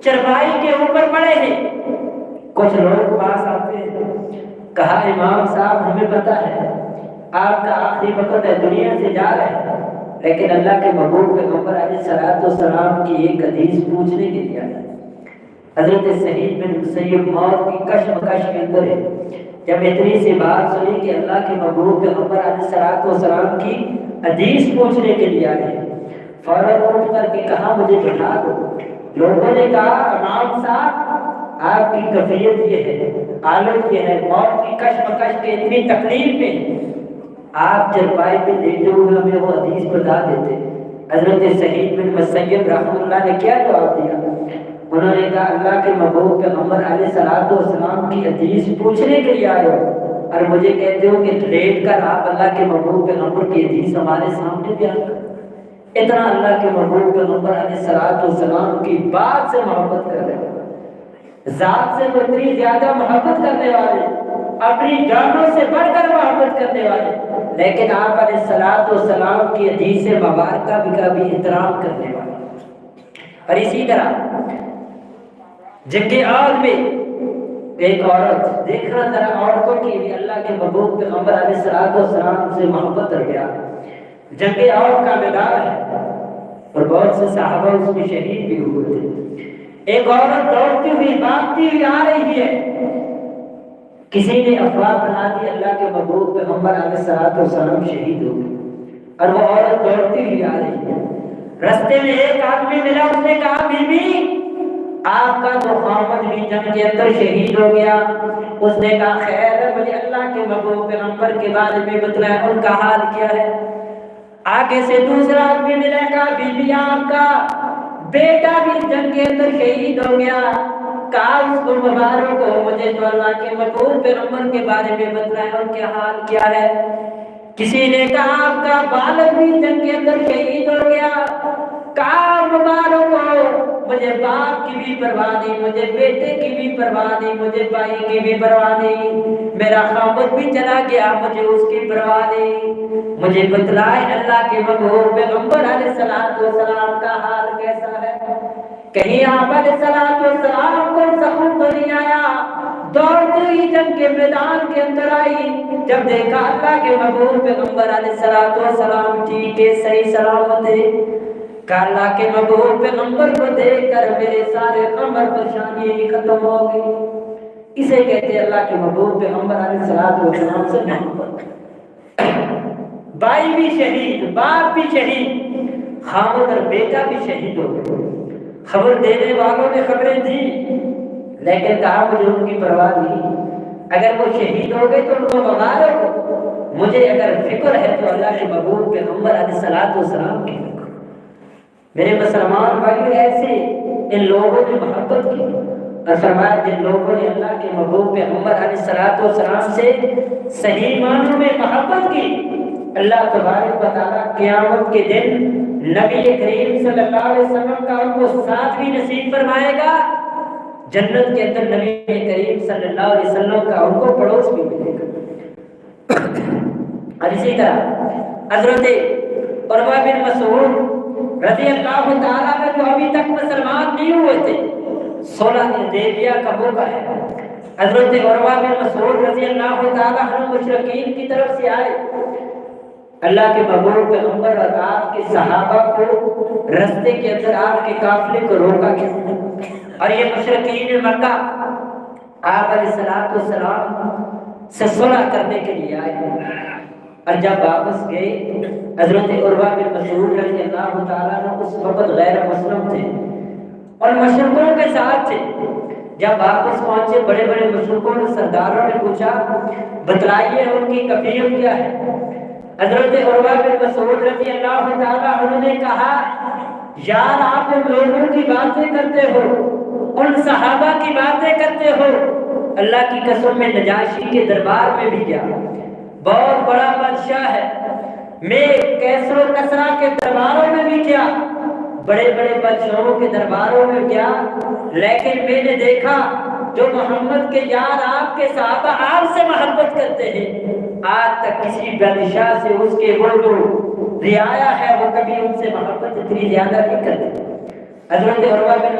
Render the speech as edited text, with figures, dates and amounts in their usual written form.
چرپائی کے اوپر پڑے ہیں۔ کچھ لوگ پاس آتے ہیں، کہا امام صاحب ہمیں پتہ ہے آپ کا آخری وقت ہے، دنیا سے جا رہے ہیں، لیکن اللہ کے محبوب پیغمبر علیہ السلام کی ایک حدیث پوچھنے کے لیے آئے۔ حضرت سعید بن مسیب موت کی کشمکش کے اندر ہے، جب اتنی سی بات سنی کہ اللہ کے محبوب پیغمبر علیہ السلام کی حدیث پوچھنے کے لیے آئے، فوراً اٹھ کر کے کہا مجھے بٹھا دو۔ لوگوں نے کہا امام صاحب آپ کی کیفیت یہ ہے، حالت یہ ہے، موت کی کشمکش کے اتنی تکلیف میں آپ چرپائی پہ لیٹے ہوئے ہمیں وہ حدیث بتا دیتے۔ حضرت سعید بن مسیب رحمۃ اللہ نے کیا جواب دیا؟ انہوں نے کہا اللہ کے محبوب پیغمبر علیہ السلام کی حدیث پوچھنے کے لیے آئے ہو اور مجھے کہتے ہو کہ لیٹ کر آپ اللہ کے محبوب پیغمبر کی حدیث ہمارے سامنے بیان کرو۔ اتنا اللہ کے محبوب پیغمبر علیہ السلام کی بات سے محبت کر رہے ہیں، ذات سے اتنی زیادہ محبت کرنے والے، اپنی جانوں سے بڑھ کر محبت کرنے والے، لیکن آپ علیہ السلام کی حدیث مبارکہ کا بھی احترام کرنے والے۔ اور اسی طرح جنگ عہد میں ایک عورت، دیکھنا ذرا عورتوں کی بھی اللہ کے محبوب پیغمبر علیہ السلام سے محبت رکھ گیا۔ جنگ عہد کا میدان ہے اور بہت سے صحابہ اس میں شہید بھی ہوئے تھے۔ ایک عورت دوڑتی ہوئی بھاگتی ہوئی آ رہی ہے، کسی نے افواہ بنا دی اللہ کے محبوب پیغمبر علیہ السلام شہید ہو گئے، اور وہ عورت دوڑتی ہوئی آ رہی ہے۔ رستے میں ایک آدمی ملا، اس نے کہا بی بی آپ کا تو خامد بھی جنگ کے اندر شہید ہو گیا۔ اس نے کہا خیر ہے، مجھے اللہ کے محبوب پیغمبر کے بارے میں بتلائیں ان کا حال کیا ہے۔ آگے سے دوسرا آدمی ملا، کہا بی بی آپ کا بیٹا بھی جنگ کے اندر شہید ہو گیا، کہا اس کو مبارک ہو، مجھے تو اللہ کے محبوب پیغمبر کے بارے میں بتلائیں ان کے حال کیا ہے۔ کسی نے کہا آپ کا بالغ بھی جنگ کے اندر شہید ہو گیا، کہا مبارک ہو، مجھے باپ کی بھی پرواہ نہیں، مجھے بیٹے کی بھی پرواہ نہیں، مجھے بھائی کی بھی پرواہ نہیں، میرا خامد بھی چلا گیا، مجھے اس کی پرواہ نہیں، مجھے بتلائے اللہ کے محبوب پیغمبر علیہ السلام کا حال کیسا ہے۔ کہیں آپ علیہ السلام کو زخم تو نہیں آیا؟ دوڑتے ہی جنگ کے میدان کے اندر آئی، جب دیکھا اللہ کے محبوب پیغمبر علیہ السلام ٹھیک ہے، صحیح سلامت ہے، کہ اللہ کے محبوب پیغمبر کو دیکھ کر میرے سارے غم اور پریشانی ختم ہو گئی۔ اسے کہتے ہیں اللہ کے محبوب پیغمبر علیہ السلام سے محبت۔ بھائی بھی شہید، باپ بھی شہید، خامد اور بیٹا بھی شہید ہو گئے۔ خبر دینے والوں نے خبریں دی، لیکن کہا مجھے ان کی پرواہ نہیں، اگر وہ شہید ہو گئے تو ان کو مبارک ہو، مجھے اگر فکر ہے تو اللہ کے محبوب پیغمبر علیہ السلام کی۔ میرے مسلمان بھائی، ایسے ان لوگوں نے محبت کی اور فرمایا جن لوگوں نے اللہ کے محبوب پیغمبر علیہ السلام سے صحیح معنوں میں محبت کی، اللہ تبارک و تعالیٰ قیامت کے دن نبی کریم صلی اللہ علیہ وسلم کا ان کو ساتھ بھی نصیب فرمائے گا، جنت کے اندر نبی کریم صلی اللہ علیہ وسلم کا ان کو پڑوس بھی ملے گا۔ اور اسی طرح حضرت عروہ بن مسعود رضی اللہ تعالیٰ عنہ جو ابھی تک مسلمان نہیں ہوئے تھے، صلح حدیبیہ کا موقع ہے، حضرت عروہ بن مسعود رضی اللہ تعالیٰ عنہ مشرکین کی طرف سے آئے، اللہ کے محبوب پیغمبر اور آپ کے صحابہ کو رستے کے اندر آپ کے قافلے کو روکا گیا، اور یہ مشرکین مکہ آپ علیہ السلام سے صلح کرنے کے لیے آئے، اور جب واپس گئے حضرت عروہ بن مسعود رضی اللہ تعالیٰ عنہ اس وقت غیر مسلم تھے اور مشرکوں کے ساتھ تھے۔ جب واپس پہنچے بڑے بڑے مشرکوں نے سرداروں نے پوچھا بتلائیے ان کی کیفیت کیا ہے۔ حضرت عروہ بن مسعود رضی اللہ تعالیٰ عنہ نے کہا یار آپ ان لوگوں کی باتیں کرتے ہو، ان صحابہ کی باتیں کرتے ہو، اللہ کی قسم میں نجاشی کے دربار میں بھی گیا، بہت بڑا بادشاہ ہے، میں کیسر و کسرا کے درباروں میں بھی گیا، بڑے بڑے بادشاہوں کے درباروں میں گیا، لیکن میں نے دیکھا جو محمد کے یار آپ کے صحابہ آپ سے محبت کرتے ہیں، آج تک کسی بادشاہ سے اس کے وہ جو رعایا ہے وہ کبھی ان سے محبت اتنی زیادہ نہیں کرتے۔ حضرت عروہ بن